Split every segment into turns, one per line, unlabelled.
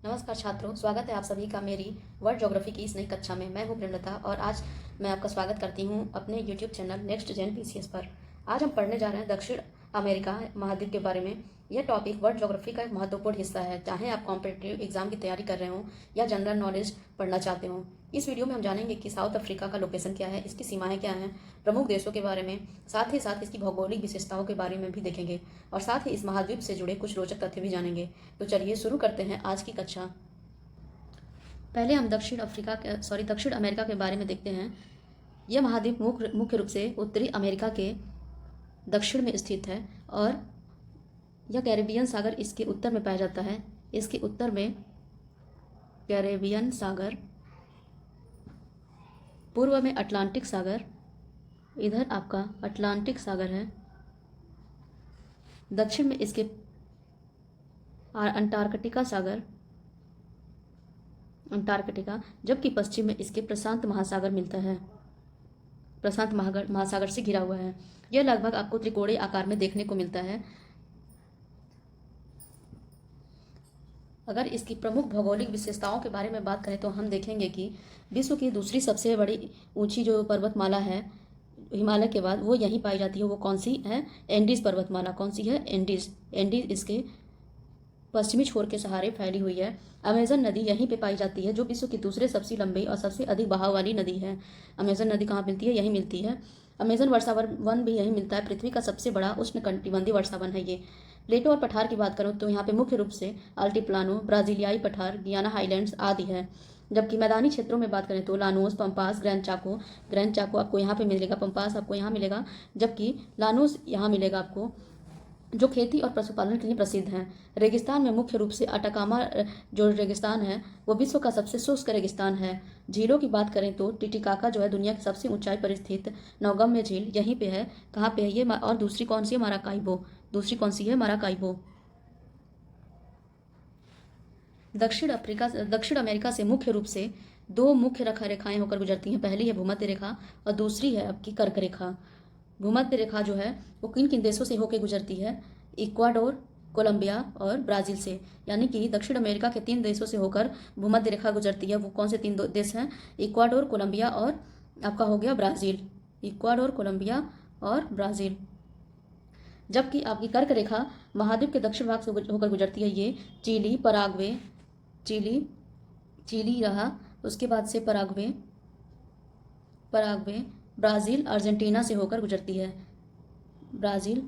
नमस्कार छात्रों, स्वागत है आप सभी का मेरी वर्ल्ड ज्योग्राफी की इस नई कक्षा में। मैं हूं प्रेमलता और आज मैं आपका स्वागत करती हूं अपने YouTube channel next gen PCS पर। आज हम पढ़ने जा रहे हैं दक्षिण अमेरिका महाद्वीप के बारे में। यह टॉपिक वर्ल्ड ज्योग्राफी का एक महत्वपूर्ण हिस्सा है, चाहे आप कॉम्पिटिटिव एग्जाम की तैयारी कर रहे हो या जनरल नॉलेज पढ़ना चाहते हो। इस वीडियो में हम जानेंगे कि साउथ अफ्रीका का लोकेशन क्या है, इसकी सीमाएं क्या हैं, प्रमुख देशों के बारे में, साथ ही साथ इसकी भौगोलिक विशेषताओं के बारे में भी देखेंगे और साथ ही इस महाद्वीप से जुड़े कुछ रोचक तथ्य भी जानेंगे। तो चलिए शुरू करते हैं आज की कक्षा। पहले हम दक्षिण अमेरिका के बारे में देखते हैं। यह महाद्वीप मुख्य रूप से उत्तरी अमेरिका के दक्षिण में स्थित है और यह कैरेबियन सागर इसके उत्तर में पाया जाता है। इसके उत्तर में कैरेबियन सागर, पूर्व में अटलांटिक सागर, इधर आपका अटलांटिक सागर है, दक्षिण में इसके अंटार्कटिका सागर, जबकि पश्चिम में इसके प्रशांत महासागर मिलता है, प्रशांत महासागर से घिरा हुआ है। यह लगभग आपको त्रिकोणीय आकार में देखने को मिलता है। अगर इसकी प्रमुख भौगोलिक विशेषताओं के बारे में बात करें तो हम देखेंगे कि विश्व की दूसरी सबसे बड़ी ऊंची जो पर्वतमाला है हिमालय के बाद, वो यहीं पाई जाती है। वो कौन सी है? एंडीज पर्वतमाला। कौन सी है? एंडीज। एंडीज इसके पश्चिमी छोर के सहारे फैली हुई है। अमेजन नदी यहीं पे पाई जाती है, जो विश्व की दूसरे सबसे लंबी और सबसे अधिक बहाव वाली नदी है। अमेजन नदी कहाँ मिलती है? यहीं मिलती है। अमेजन वर्षावन भी यहीं मिलता है। पृथ्वी का सबसे बड़ा उष्णकटिबंधीय वर्षावन है ये। प्लेटो और पठार की बात करूँ तो यहाँ पे मुख्य रूप से अल्टीप्लानो, ब्राजीलियाई पठार, गियाना हाईलैंड्स आदि है। जबकि मैदानी क्षेत्रों में बात करें तो लानोस, पंपास, ग्रैंड चाको आपको यहाँ पे मिलेगा, पंपास आपको यहाँ मिलेगा, जबकि लानोस यहाँ मिलेगा आपको, जो खेती और पशुपालन के लिए प्रसिद्ध हैं। रेगिस्तान में मुख्य रूप से अटाकामा जो रेगिस्तान है वो विश्व का सबसे शुष्क रेगिस्तान है। झीलों की बात करें तो टिटिकाका जो है दुनिया की सबसे ऊंचाई पर स्थित नौगम्य झील यहीं पे है। कहाँ पे है ये? और दूसरी कौन सी है? माराकाइबो। दूसरी कौन सी है? माराकाइबो। दक्षिण अमेरिका से मुख्य रूप से दो मुख्य रेखाएं होकर गुजरती हैं। पहली है भूमध्य रेखा और दूसरी है आपकी कर्क रेखा। भूमध्य रेखा जो है वो किन किन देशों से होकर गुजरती है? इक्वाडोर, कोलंबिया और ब्राज़ील से। यानी कि दक्षिण अमेरिका के 3 देशों से होकर भूमध्य रेखा गुजरती है। वो कौन से 3 देश हैं? इक्वाडोर, कोलंबिया और आपका हो गया ब्राज़ील। इक्वाडोर, कोलंबिया और ब्राज़ील। जबकि आपकी कर्क रेखा महाद्वीप के दक्षिण भाग से होकर गुजरती है। ये चिली, पराग्वे, चिली रहा, उसके बाद से पराग्वे, ब्राज़ील, अर्जेंटीना से होकर गुजरती है। ब्राज़ील,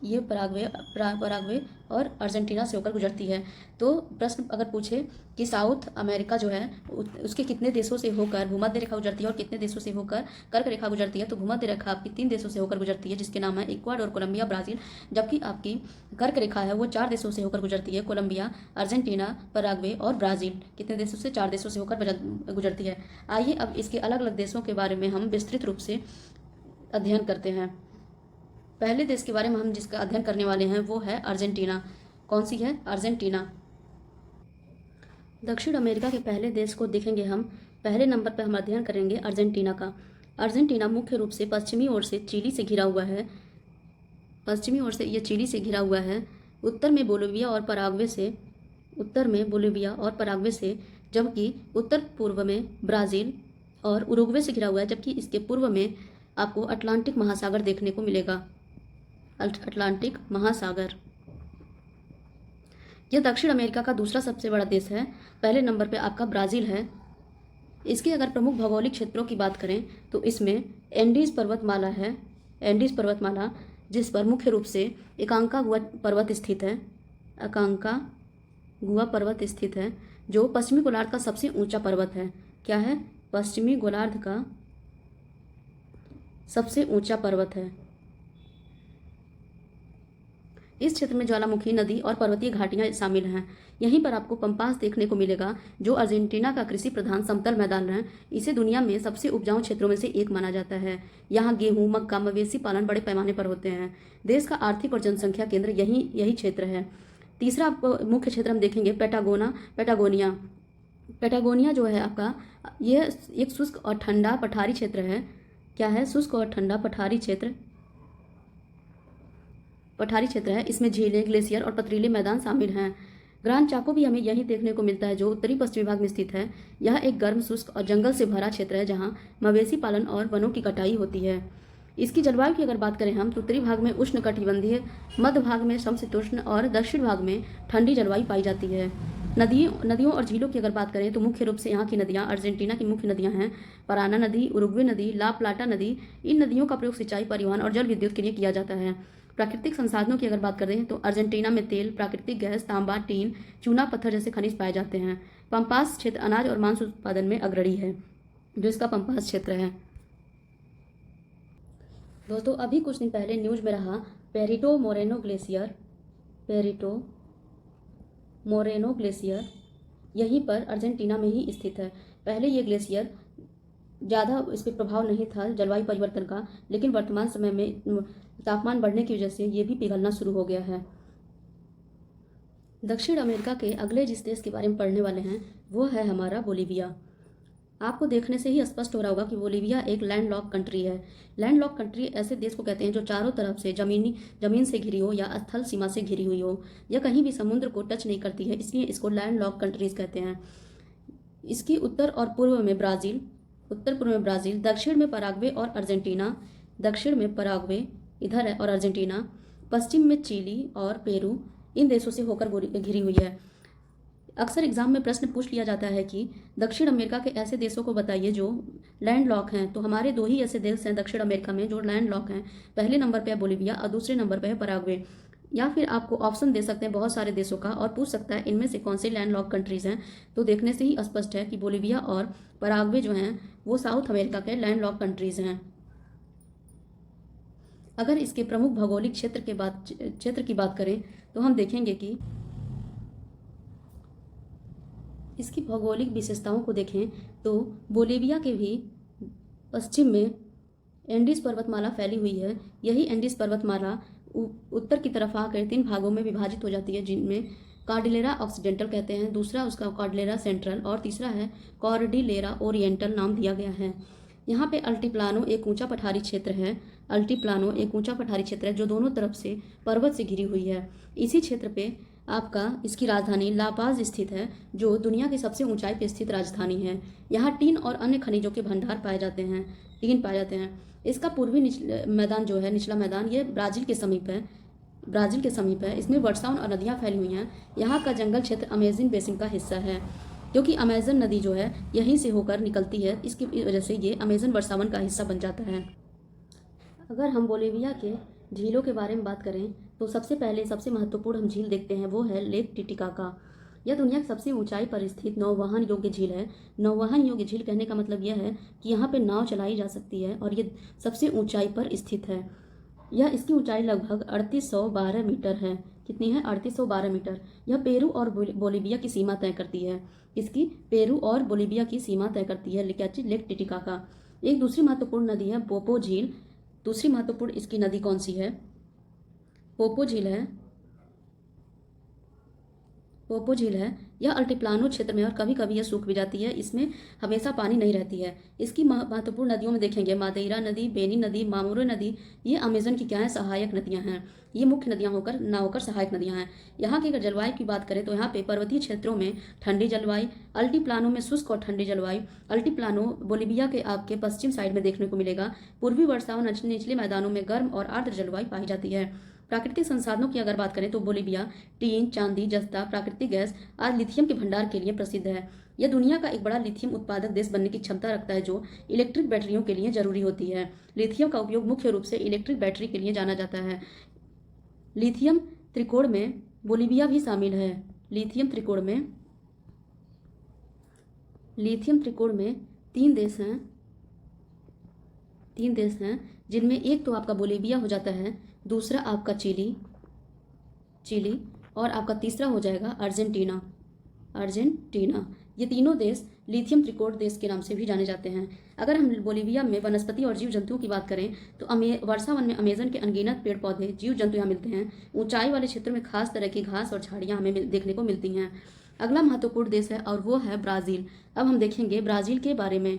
ये पराग्वे और अर्जेंटीना से होकर गुजरती है। तो प्रश्न अगर पूछे कि साउथ अमेरिका जो है उसके कितने देशों से होकर भूमध्य रेखा गुजरती है और कितने देशों से होकर कर्क रेखा गुजरती है, तो भूमध्य रेखा आपकी 3 देशों से होकर गुजरती है, जिसके नाम है इक्वाडोर, कोलंबिया, ब्राज़ील। जबकि आपकी कर्क रेखा है वो 4 देशों से होकर गुजरती है, कोलंबिया, अर्जेंटीना, पराग्वे और ब्राज़ील। कितने देशों से? 4 देशों से होकर गुजरती है। आइए अब इसके अलग अलग देशों के बारे में हम विस्तृत रूप से अध्ययन करते हैं। पहले देश के बारे में हम जिसका अध्ययन करने वाले हैं वो है अर्जेंटीना। कौन सी है? अर्जेंटीना। दक्षिण अमेरिका के पहले देश को देखेंगे हम। पहले नंबर पर हम अध्ययन करेंगे अर्जेंटीना का। अर्जेंटीना मुख्य रूप से पश्चिमी ओर से चिली से घिरा हुआ है। पश्चिमी ओर से ये चिली से घिरा हुआ है। उत्तर में बोलिविया और पराग्वे से, जबकि उत्तर पूर्व में ब्राज़ील और उरुग्वे से घिरा हुआ है। जबकि इसके पूर्व में आपको अटलांटिक महासागर देखने को मिलेगा। अटलांटिक महासागर। यह दक्षिण अमेरिका का दूसरा सबसे बड़ा देश है। पहले नंबर पे आपका ब्राज़ील है। इसके अगर प्रमुख भौगोलिक क्षेत्रों की बात करें तो इसमें एंडीज पर्वतमाला है। एंडीज पर्वतमाला जिस पर मुख्य रूप से एकांकागुआ पर्वत स्थित है। एकांकागुआ पर्वत स्थित है, जो पश्चिमी गोलार्ध का सबसे ऊंचा पर्वत है। क्या है? पश्चिमी गोलार्ध का सबसे ऊंचा पर्वत है। इस क्षेत्र में ज्वालामुखी, नदी और पर्वतीय घाटियां शामिल हैं। यहीं पर आपको पंपास देखने को मिलेगा, जो अर्जेंटीना का कृषि प्रधान समतल मैदान है। इसे दुनिया में सबसे उपजाऊ क्षेत्रों में से एक माना जाता है। यहाँ गेहूं, मक्का, मवेशी पालन बड़े पैमाने पर होते हैं। देश का आर्थिक और जनसंख्या केंद्र यही क्षेत्र है। तीसरा मुख्य क्षेत्र हम देखेंगे पैटागोनिया जो है आपका, यह एक शुष्क और ठंडा पठारी क्षेत्र है। क्या है? शुष्क और ठंडा पठारी क्षेत्र है। इसमें झीलें, ग्लेशियर और पथरीले मैदान शामिल हैं। ग्रांड चाको भी हमें यहीं देखने को मिलता है, जो उत्तरी पश्चिमी भाग में स्थित है। यह एक गर्म, शुष्क और जंगल से भरा क्षेत्र है, जहाँ मवेशी पालन और वनों की कटाई होती है। इसकी जलवायु की अगर बात करें हम, तो उत्तरी भाग में उष्ण कटिबंधीय, मध्य भाग में समशीतोष्ण और दक्षिण भाग में ठंडी जलवायु पाई जाती है। नदियों और झीलों की अगर बात करें तो मुख्य रूप से यहाँ की नदियाँ अर्जेंटीना की मुख्य नदियाँ हैं। पराना नदी, उरुग्वे नदी, ला प्लाटा नदी। इन नदियों का प्रयोग सिंचाई, परिवहन और जल विद्युत के लिए किया जाता है। प्राकृतिक संसाधनों की अगर बात करें तो अर्जेंटीना में तेल, प्राकृतिक गैस, तांबा, टीन, चूना पत्थर जैसे खनिज पाए जाते हैं। पम्पास क्षेत्र अनाज और मांस उत्पादन में अग्रणी है, जो इसका पम्पास क्षेत्र है। दोस्तों, अभी कुछ दिन पहले न्यूज में रहा पेरिटो मोरेनो ग्लेशियर यहीं पर अर्जेंटीना में ही स्थित है। पहले ये ग्लेशियर ज़्यादा इस पर प्रभाव नहीं था जलवायु परिवर्तन का, लेकिन वर्तमान समय में तापमान बढ़ने की वजह से ये भी पिघलना शुरू हो गया है। दक्षिण अमेरिका के अगले जिस देश के बारे में पढ़ने वाले हैं वो है हमारा बोलीविया। आपको देखने से ही स्पष्ट हो रहा होगा कि बोलीविया एक लैंडलॉक कंट्री है। लैंडलॉक कंट्री ऐसे देश को कहते हैं जो चारों तरफ से जमीन से घिरी हो या स्थल सीमा से घिरी हुई हो, या कहीं भी समुद्र को टच नहीं करती है, इसलिए इसको लैंडलॉक कंट्रीज कहते हैं। इसकी उत्तर पूर्व में ब्राज़ील, दक्षिण में पराग्वे और अर्जेंटीना, दक्षिण में पराग्वे इधर है और अर्जेंटीना, पश्चिम में चिली और पेरू, इन देशों से होकर घिरी हुई है। अक्सर एग्जाम में प्रश्न पूछ लिया जाता है कि दक्षिण अमेरिका के ऐसे देशों को बताइए जो लैंडलॉक हैं, तो हमारे दो ही ऐसे देश हैं दक्षिण अमेरिका में जो लैंडलॉक हैं। पहले नंबर पे है बोलीविया और दूसरे नंबर पे है पराग्वे। या फिर आपको ऑप्शन दे सकते हैं बहुत सारे देशों का और पूछ सकता है इनमें से कौन से लैंडलॉक कंट्रीज हैं। तो देखने से ही स्पष्ट है कि बोलीविया और पराग्वे जो हैं वो साउथ अमेरिका के लैंडलॉक कंट्रीज हैं। अगर इसके प्रमुख भौगोलिक क्षेत्र की बात करें तो हम देखेंगे कि इसकी भौगोलिक विशेषताओं को देखें तो बोलीविया के भी पश्चिम में एंडीज पर्वतमाला फैली हुई है। यही एंडीज पर्वतमाला उत्तर की तरफ आकर 3 भागों में विभाजित हो जाती है, जिनमें कॉर्डिलेरा ऑक्सीडेंटल कहते हैं, दूसरा उसका कॉर्डिलेरा सेंट्रल और तीसरा है कॉर्डिलेरा ओरिएंटल नाम दिया गया है। यहाँ पे अल्टीप्लानो एक ऊंचा पठारी क्षेत्र है, जो दोनों तरफ से पर्वत से घिरी हुई है। इसी क्षेत्र पे इसकी राजधानी लापाज स्थित है, जो दुनिया की सबसे ऊंचाई पर स्थित राजधानी है। यहाँ टीन और अन्य खनिजों के भंडार पाए जाते हैं। इसका पूर्वी निचला मैदान ये ब्राज़ील के समीप है। इसमें वर्षावन और नदियाँ फैली हुई हैं। यहाँ का जंगल क्षेत्र अमेज़न बेसिन का हिस्सा है, क्योंकि अमेज़न नदी जो है यहीं से होकर निकलती है, इसकी वजह से ये अमेज़न वर्षावन का हिस्सा बन जाता है। अगर हम बोलीविया के झीलों के बारे में बात करें तो सबसे महत्वपूर्ण हम झील देखते हैं वो है लेक टिटिकाका। यह दुनिया की सबसे ऊंचाई पर स्थित नौवहन योग्य झील है। नौवहन योग्य झील कहने का मतलब यह है कि यहाँ पे नाव चलाई जा सकती है और ये सबसे ऊंचाई पर स्थित है। इसकी ऊंचाई लगभग 3812 मीटर है। कितनी है? 3812 मीटर। यह पेरू और बोलीविया की सीमा तय करती है। Lake Titicaca. एक दूसरी महत्वपूर्ण नदी है पोपो झील। दूसरी महत्वपूर्ण इसकी नदी कौन सी है? पोपो झील है। यह अल्टीप्लानो क्षेत्र में और कभी कभी यह सूख भी जाती है। इसमें हमेशा पानी नहीं रहती है। इसकी महत्वपूर्ण नदियों में देखेंगे मादेरा नदी, बेनी नदी, मामोरे नदी। ये अमेज़न की क्या है? सहायक नदियां हैं। ये मुख्य नदियां ना होकर सहायक नदियां हैं। यहाँ की अगर जलवायु की बात करें तो यहाँ पे पर्वतीय क्षेत्रों में ठंडी जलवायु, अल्टीप्लानो में शुष्क और ठंडी जलवायु। अल्टीप्लानो बोलीविया के आपके पश्चिम साइड में देखने को मिलेगा। पूर्वी वर्षावन निचले मैदानों में गर्म और आर्द्र जलवायु पाई जाती है। प्राकृतिक संसाधनों की अगर बात करें तो बोलीविया टीन, चांदी, जस्ता, प्राकृतिक गैस आज लिथियम के भंडार के लिए प्रसिद्ध है। यह दुनिया का एक बड़ा लिथियम उत्पादक देश बनने की क्षमता रखता है, जो इलेक्ट्रिक बैटरियों के लिए जरूरी होती है। लिथियम का उपयोग मुख्य रूप से इलेक्ट्रिक बैटरी के लिए जाना जाता है। लिथियम त्रिकोण में बोलीविया भी शामिल है। लिथियम त्रिकोण में तीन देश हैं, जिनमें एक तो आपका बोलीविया हो जाता है, दूसरा आपका चिली और आपका तीसरा हो जाएगा अर्जेंटीना। ये तीनों देश लिथियम त्रिकोण देश के नाम से भी जाने जाते हैं। अगर हम बोलीविया में वनस्पति और जीव जंतुओं की बात करें तो वर्षावन में अमेज़न के अनगिनत पेड़ पौधे, जीव जंतु यहाँ मिलते हैं। ऊंचाई वाले क्षेत्रों में खास तरह की घास और झाड़ियाँ हमें देखने को मिलती हैं। अगला महत्वपूर्ण देश है और वो है ब्राज़ील। अब हम देखेंगे ब्राज़ील के बारे में।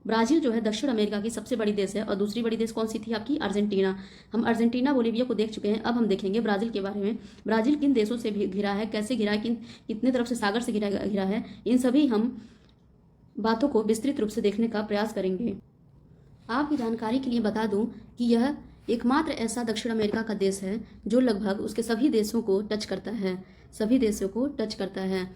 ब्राज़ील जो है दक्षिण अमेरिका की सबसे बड़ी देश है, और दूसरी बड़ी देश कौन सी थी आपकी? अर्जेंटीना। हम अर्जेंटीना बोलीविया को देख चुके हैं, अब हम देखेंगे ब्राज़ील के बारे में। ब्राज़ील किन देशों से घिरा है, कैसे घिरा है, कितने तरफ से सागर से घिरा है, इन सभी हम बातों को विस्तृत रूप से देखने का प्रयास करेंगे। आपकी जानकारी के लिए बता दूं कि यह एकमात्र ऐसा दक्षिण अमेरिका का देश है जो लगभग उसके सभी देशों को टच करता है, सभी देशों को टच करता है।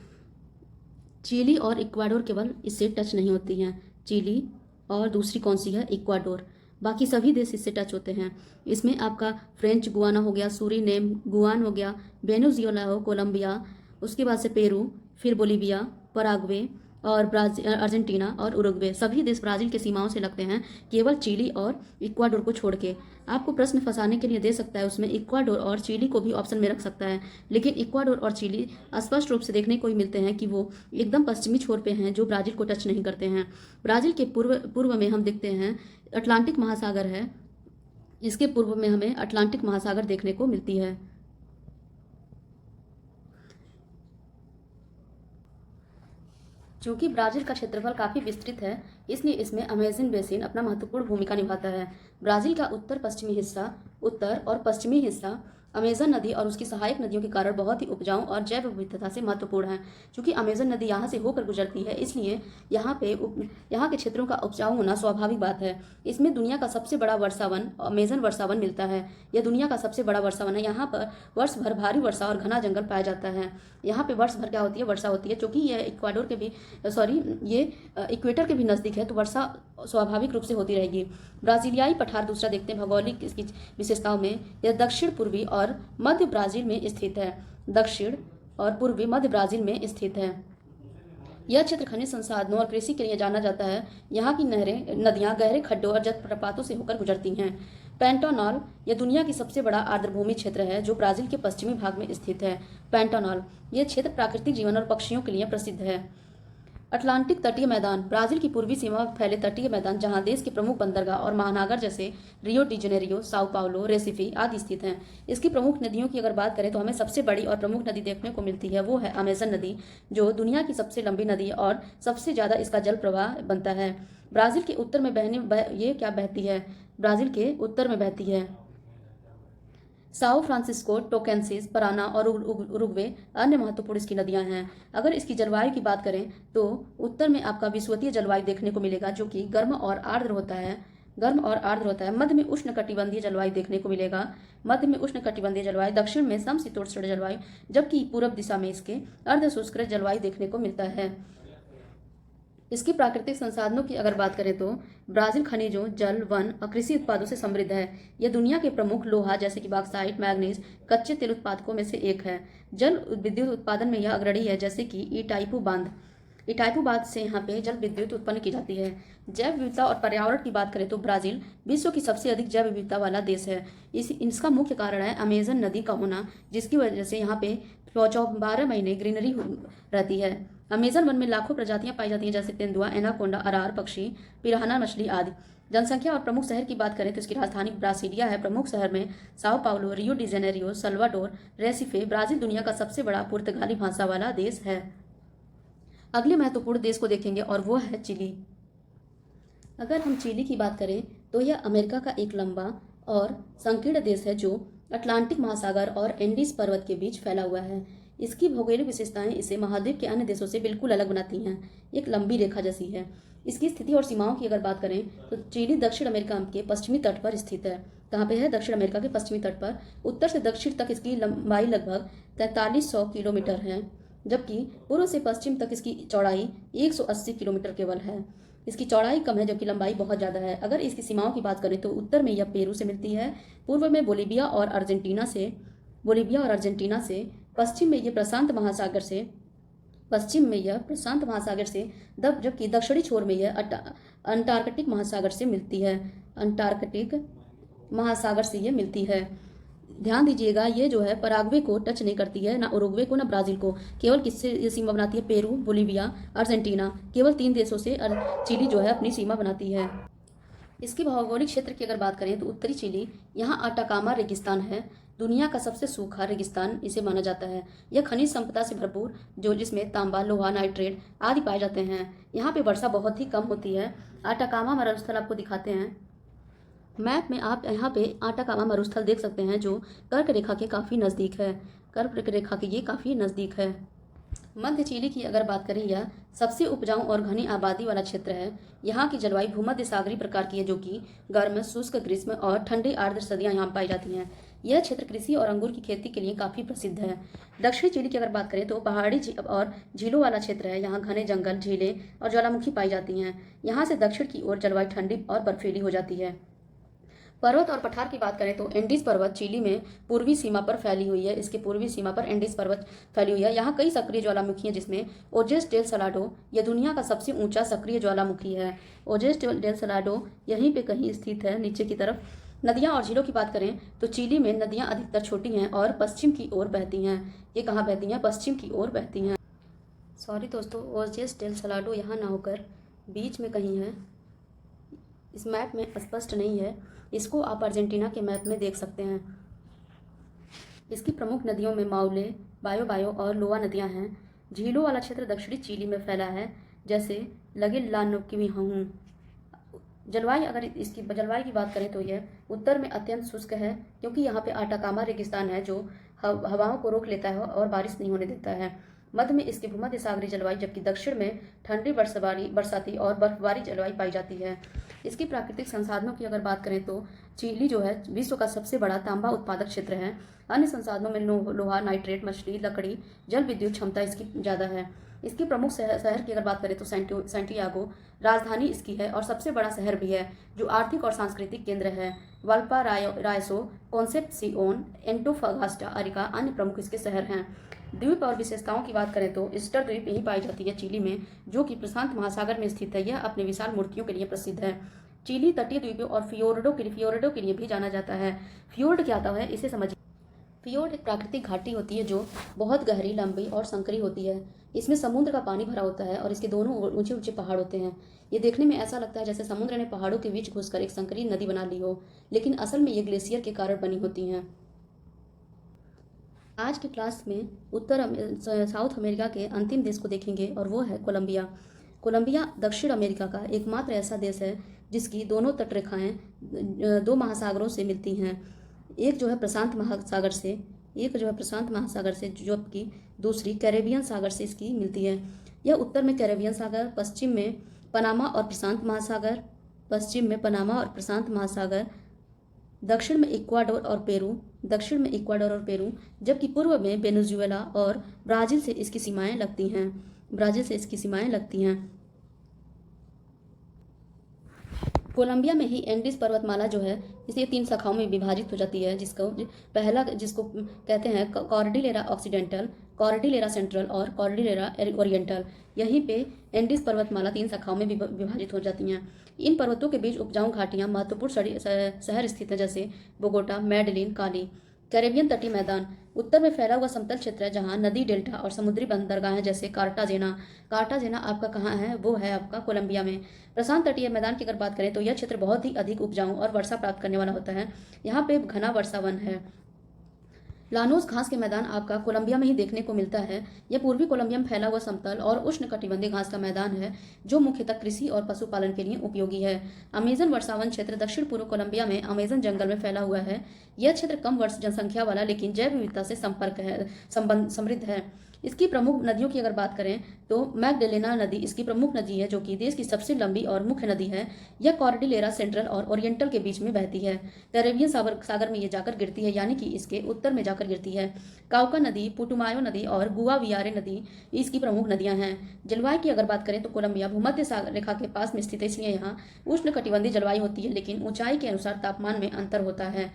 चिली और इक्वाडोर केवल इससे टच नहीं होती हैं, चिली और दूसरी कौन सी है? इक्वाडोर। बाकी सभी देश इससे टच होते हैं। इसमें आपका फ्रेंच गुआना हो गया, सूरीनेम, गुआन हो गया, वेनेजुएला हो, कोलंबिया, उसके बाद से पेरू, फिर बोलीविया, पराग्वे और अर्जेंटीना और उरुग्वे, सभी देश ब्राज़ील के सीमाओं से लगते हैं, केवल चिली और इक्वाडोर को छोड़ के। आपको प्रश्न फंसाने के लिए दे सकता है उसमें इक्वाडोर और चिली को भी ऑप्शन में रख सकता है, लेकिन इक्वाडोर और चिली स्पष्ट रूप से देखने को ही मिलते हैं कि वो एकदम पश्चिमी छोर पे हैं जो ब्राज़ील को टच नहीं करते हैं। ब्राज़ील के पूर्व में हम देखते हैं अटलांटिक महासागर है, इसके पूर्व में हमें अटलांटिक महासागर देखने को मिलती है। चूंकि ब्राज़ील का क्षेत्रफल काफ़ी विस्तृत है, इसलिए इसमें अमेज़न बेसिन अपना महत्वपूर्ण भूमिका निभाता है। ब्राज़ील का उत्तर और पश्चिमी हिस्सा अमेज़न नदी और उसकी सहायक नदियों के कारण बहुत ही उपजाऊ और जैव विविधता से महत्वपूर्ण है। चूंकि अमेज़न नदी यहाँ से होकर गुजरती है, इसलिए यहाँ के क्षेत्रों का उपजाऊ होना स्वाभाविक बात है। इसमें दुनिया का सबसे बड़ा वर्षावन अमेज़न वर्षावन मिलता है। यह दुनिया का सबसे बड़ा वर्षावन है। यहाँ पर वर्ष भर भारी वर्षा और घना जंगल पाया जाता है। यहाँ पे वर्ष भर क्या होती है? वर्षा होती है। चूँकि यह इक्वेटर के भी नज़दीक है, तो वर्षा स्वाभाविक रूप से होती रहेगी। ब्राज़ीलियाई पठार दूसरा देखते हैं भौगोलिक इसकी विशेषताओं में। यह दक्षिण पूर्वी और मध्य ब्राज़ील में स्थित है। दक्षिण और पूर्वी मध्य ब्राज़ील में स्थित है। यह क्षेत्र खनिज संसाधनों और कृषि के लिए जाना जाता है। यहाँ की नदियाँ गहरे खड्डों और जलप्रपातों से होकर गुजरती हैं। पैंटानॉल यह दुनिया की सबसे बड़ा आर्द्रभूमि क्षेत्र है जो ब्राज़ील के पश्चिमी भाग में स्थित है। पैंटानॉल यह क्षेत्र प्राकृतिक जीवन और पक्षियों के लिए प्रसिद्ध है। अटलांटिक तटीय मैदान ब्राज़ील की पूर्वी सीमा में फैले तटीय मैदान जहां देश के प्रमुख बंदरगाह और महानगर जैसे Rio de Janeiro, Sao Paulo, Recife आदि स्थित हैं। इसकी प्रमुख नदियों की अगर बात करें तो हमें सबसे बड़ी और प्रमुख नदी देखने को मिलती है, वो है अमेज़न नदी, जो दुनिया की सबसे लंबी नदी और सबसे ज़्यादा इसका जल प्रवाह बनता है। ब्राज़ील के उत्तर में ब्राज़ील के उत्तर में बहती है। साओ फ्रांसिस्को, टोकेंसिस, पराना और उरुग्वे अन्य महत्वपूर्ण इसकी नदियां हैं। अगर इसकी जलवायु की बात करें तो उत्तर में आपका विषुवतीय जलवायु देखने को मिलेगा जो कि गर्म और आर्द्र होता है। मध्य में उष्णकटिबंधीय जलवायु देखने को मिलेगा। दक्षिण में समशीतोष्ण जलवायु, जबकि पूर्व दिशा में इसके अर्धशुष्क जलवायु देखने को मिलता है। इसकी प्राकृतिक संसाधनों की अगर बात करें तो ब्राज़ील खनिजों, जल, वन और कृषि उत्पादों से समृद्ध है। यह दुनिया के प्रमुख लोहा जैसे कि बॉक्साइट, मैग्नीज, कच्चे तेल उत्पादकों में से एक है। जल विद्युत उत्पादन में यह अग्रणी है, जैसे कि इटाइपू बांध से यहाँ पे जल विद्युत उत्पन्न की जाती है। जैव विविधता और पर्यावरण की बात करें तो ब्राज़ील विश्व की सबसे अधिक जैव विविधता वाला देश है। इसका मुख्य कारण है अमेज़न नदी का होना, जिसकी वजह से यहाँ पे 12 महीने ग्रीनरी रहती है। अमेज़न वन में लाखों प्रजातियां पाई जाती हैं, जैसे तेंदुआ, एनाकोंडा, अरार पक्षी, पिरान्हा मछली आदि। जनसंख्या और प्रमुख शहर की बात करें तो इसकी राजधानी ब्रासिलिया है। प्रमुख शहर में Sao Paulo, Rio de Janeiro, Salvador, Recife. Brazil दुनिया का सबसे बड़ा पुर्तगाली भाषा वाला देश है। अगले महत्वपूर्ण देश को देखेंगे और वो है चिली। अगर हम चिली की बात करें तो यह अमेरिका का एक लंबा और संकीर्ण देश है जो अटलांटिक महासागर और एंडीज पर्वत के बीच फैला हुआ है। इसकी भौगोलिक विशेषताएं इसे महाद्वीप के अन्य देशों से बिल्कुल अलग बनाती हैं, एक लंबी रेखा जैसी है। इसकी स्थिति और सीमाओं की अगर बात करें तो चिली दक्षिण अमेरिका के पश्चिमी तट पर स्थित है। कहाँ पे है? दक्षिण अमेरिका के पश्चिमी तट पर। उत्तर से दक्षिण तक इसकी लंबाई लगभग 4300 किलोमीटर है, जबकि पूर्व से पश्चिम तक इसकी चौड़ाई 180 किलोमीटर केवल है। इसकी चौड़ाई कम है जबकि लंबाई बहुत ज़्यादा है। अगर इसकी सीमाओं की बात करें तो उत्तर में यह पेरू से मिलती है, पूर्व में बोलीविया और अर्जेंटीना से, पश्चिम में यह प्रशांत महासागर से, जबकि दक्षिणी छोर में यह अंटार्कटिक महासागर से मिलती है। ध्यान दीजिएगा, ये जो है पराग्वे को टच नहीं करती है, ना उरुग्वे को, ना ब्राज़ील को। केवल किससे ये सीमा बनाती है? Peru, Bolivia, Argentina. केवल 3 देशों से चिली जो है अपनी सीमा बनाती है। इसके भौगोलिक क्षेत्र की अगर बात करें तो उत्तरी चिली, यहाँ अटाकामा रेगिस्तान है। दुनिया का सबसे सूखा रेगिस्तान इसे माना जाता है। यह खनिज संपदा से भरपूर जो जिसमें तांबा, लोहा, नाइट्रेट आदि पाए जाते हैं। यहाँ पे वर्षा बहुत ही कम होती है। आटाकामा मरुस्थल आपको दिखाते हैं। मैप में आप यहाँ पे आटाकामा मरुस्थल देख सकते हैं जो कर्क रेखा के काफ़ी नज़दीक है। कर्क रेखा के ये काफ़ी नज़दीक है। मध्य चिली की अगर बात करें, यह सबसे उपजाऊ और घनी आबादी वाला क्षेत्र है। यहाँ की जलवायु भूमध्य सागरीय प्रकार की है जो कि गर्म, शुष्क ग्रीष्म और ठंडी आर्द्र सर्दियाँ यहाँ पाई जाती हैं। यह क्षेत्र कृषि और अंगूर की खेती के लिए काफ़ी प्रसिद्ध है। दक्षिणी चिली की अगर बात करें तो पहाड़ी और झीलों वाला क्षेत्र है। यहाँ घने जंगल, झीलें और ज्वालामुखी पाई जाती हैं। यहाँ से दक्षिण की ओर जलवायु ठंडी और बर्फीली हो जाती है। पर्वत और पठार की बात करें तो एंडीज पर्वत चिली में पूर्वी सीमा पर फैली हुई है। इसके पूर्वी सीमा पर एंडीज पर्वत फैली हुई है। यहाँ कई सक्रिय ज्वालामुखी हैं जिसमें ओजेस डेल सलाडो यह दुनिया का सबसे ऊंचा सक्रिय ज्वालामुखी है। ओजेस डेल सलाडो यहीं पे कहीं स्थित है नीचे की तरफ। नदियाँ और झीलों की बात करें तो चिली में नदियाँ अधिकतर छोटी हैं और पश्चिम की ओर बहती हैं। ये कहाँ बहती हैं? पश्चिम की ओर बहती हैं। सॉरी दोस्तों, ओजेस डेल सलाडो यहाँ ना होकर बीच में कहीं है। इस मैप में स्पष्ट नहीं है। इसको आप अर्जेंटीना के मैप में देख सकते हैं। इसकी प्रमुख नदियों में माउले, बायो और लोआ नदियां हैं। झीलों वाला क्षेत्र दक्षिणी चिली में फैला है, जैसे लगे लानोक्विहू। जलवायु अगर इसकी जलवायु की बात करें तो यह उत्तर में अत्यंत शुष्क है क्योंकि यहाँ पे आटाकामा रेगिस्तान है जो हवाओं को रोक लेता है और बारिश नहीं होने देता है। मध्य में इसकी भूमध्य सागरीय जलवायु, जबकि दक्षिण में ठंडी बरसाती और बर्फबारी जलवायु पाई जाती है। इसकी प्राकृतिक संसाधनों की अगर बात करें तो चिली जो है विश्व का सबसे बड़ा तांबा उत्पादक क्षेत्र है। अन्य संसाधनों में लोहा, नाइट्रेट, मछली, लकड़ी, जल विद्युत क्षमता इसकी ज़्यादा है। इसकी प्रमुख शहर की अगर बात करें तो सैंटियागो राजधानी इसकी है और सबसे बड़ा शहर भी है जो आर्थिक और सांस्कृतिक केंद्र है। वाल्पाराइसो, कॉन्सेप्सियोन, एंटोफागास्टा, अरिका अन्य प्रमुख इसके शहर हैं। द्वीप और विशेषताओं की बात करें तो ईस्टर द्वीप यही पाई जाती है चिली में, जो कि प्रशांत महासागर में स्थित है। यह अपने विशाल मूर्तियों के लिए प्रसिद्ध है। चिली तटीय द्वीपों और फियोर्डो के लिए भी जाना जाता है। फियोर्ड क्या होता है इसे समझिए। फियोर्ड एक प्राकृतिक घाटी होती है जो बहुत गहरी, लंबी और संकरी होती है। इसमें समुद्र का पानी भरा होता है और इसके दोनों ओर ऊंचे ऊंचे पहाड़ होते हैं। ये देखने में ऐसा लगता है जैसे समुद्र ने पहाड़ों के बीच घुसकर एक संकरी नदी बना ली हो, लेकिन असल में ये ग्लेशियर के कारण बनी होती हैं। आज की क्लास में साउथ अमेरिका के अंतिम देश को देखेंगे और वो है कोलंबिया। कोलंबिया दक्षिण अमेरिका का एकमात्र ऐसा देश है जिसकी दोनों तटरेखाएं दो महासागरों से मिलती हैं। एक जो है प्रशांत महासागर से, जबकि दूसरी कैरेबियन सागर से इसकी मिलती है। यह उत्तर में कैरेबियन सागर, पश्चिम में पनामा और प्रशांत महासागर, दक्षिण में इक्वाडोर और पेरू, जबकि पूर्व में वेनेजुएला और ब्राज़ील से इसकी सीमाएं लगती हैं। कोलंबिया में ही एंडीज पर्वतमाला जो है इसे 3 शाखाओं में विभाजित हो जाती है, जिसको कहते हैं कॉर्डिलेरा ऑक्सीडेंटल, कॉर्डिलेरा सेंट्रल और कॉर्डिलेरा ओरिएंटल। यहीं पे एंडीज पर्वतमाला 3 शाखाओं में विभाजित हो जाती हैं। इन पर्वतों के बीच उपजाऊ घाटियां, महत्वपूर्ण शहर स्थित हैं जैसे बोगोटा, मेडेलिन, काली। कैरेबियन तटीय मैदान उत्तर में फैला हुआ समतल क्षेत्र है जहां नदी डेल्टा और समुद्री बंदरगाहें जैसे कार्टाजेना आपका कहाँ है? वो है आपका कोलंबिया में। प्रशांत तटीय मैदान की अगर बात करें तो यह क्षेत्र बहुत ही अधिक उपजाऊ और वर्षा प्राप्त करने वाला होता है। यहाँ पे घना वर्षा वन है। लानोस घास के मैदान आपका कोलंबिया में ही देखने को मिलता है। यह पूर्वी कोलंबिया में फैला हुआ समतल और उष्णकटिबंधीय घास का मैदान है जो मुख्यतः कृषि और पशुपालन के लिए उपयोगी है। अमेजन वर्षावन क्षेत्र दक्षिण पूर्व कोलंबिया में अमेजन जंगल में फैला हुआ है। यह क्षेत्र कम वर्ष जनसंख्या वाला लेकिन जैव विविधता से समृद्ध है। इसकी प्रमुख नदियों की अगर बात करें तो मैगडेलेना नदी इसकी प्रमुख नदी है जो कि देश की सबसे लंबी और मुख्य नदी है। यह कॉर्डिलेरा सेंट्रल और ओरिएंटल के बीच में बहती है। कैरेबियन सागर में यह जाकर गिरती है, यानी कि इसके उत्तर में जाकर गिरती है। काउका नदी, पुटुमायो नदी और गुआवियारे नदी इसकी प्रमुख नदियां हैं। जलवायु की अगर बात करें तो कोलंबिया भूमध्य सागर रेखा के पास में स्थित है, इसलिए यहाँ उष्णकटिबंधीय जलवायु होती है, लेकिन ऊंचाई के अनुसार तापमान में अंतर होता है।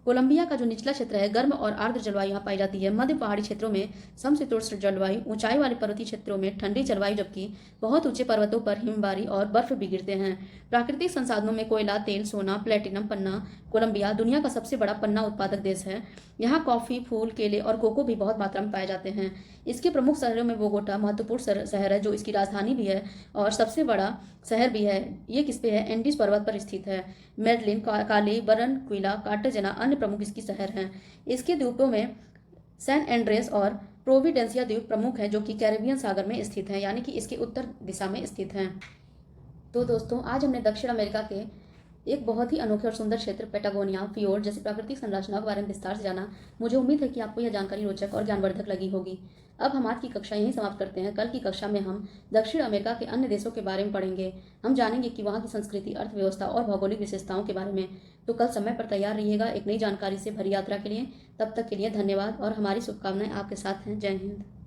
कोलंबिया का जो निचला क्षेत्र है गर्म और आर्द्र जलवायु यहाँ पाई जाती है। मध्य पहाड़ी क्षेत्रों में समशीतोष्ण जलवायु, ऊंचाई वाले पर्वतीय क्षेत्रों में ठंडी जलवायु, जबकि बहुत ऊंचे पर्वतों पर हिमबारी और बर्फ भी गिरते हैं। प्राकृतिक संसाधनों में कोयला, तेल, सोना, प्लेटिनम, पन्ना। कोलंबिया दुनिया का सबसे बड़ा पन्ना उत्पादक देश है। यहाँ कॉफी, फूल, केले और कोको भी बहुत मात्रा में पाए जाते हैं। इसके प्रमुख शहरों में बोगोटा महत्वपूर्ण शहर है जो इसकी राजधानी भी है और सबसे बड़ा शहर भी है। ये किस पे है? एंडीज पर्वत पर स्थित है। मेडलिन, काली, बरनक्विला, कार्टाजेना अन्य अन्य प्रमुख इसकी शहर हैं। इसके द्वीपों में सैन एंड्रेस और प्रोविडेंसिया द्वीप प्रमुख हैं, जो कि कैरेबियन सागर में स्थित हैं, यानी कि इसके उत्तर दिशा में स्थित हैं। तो दोस्तों, आज हमने दक्षिण अमेरिका के एक बहुत ही अनोखे और सुंदर क्षेत्र पेटागोनिया, फियोर्ड जैसी प्राकृतिक संरचनाओं के बारे में विस्तार से जाना। मुझे उम्मीद है कि आपको यह जानकारी रोचक और ज्ञानवर्धक लगी होगी। अब हम आज की कक्षा यहीं समाप्त करते हैं। कल की कक्षा में हम दक्षिण अमेरिका के अन्य देशों के बारे में पढ़ेंगे। हम जानेंगे कि वहाँ की संस्कृति, अर्थव्यवस्था और भौगोलिक विशेषताओं के बारे में। तो कल समय पर तैयार रहिएगा एक नई जानकारी से भरी यात्रा के लिए। तब तक के लिए धन्यवाद और हमारी शुभकामनाएं आपके साथ हैं। जय हिंद।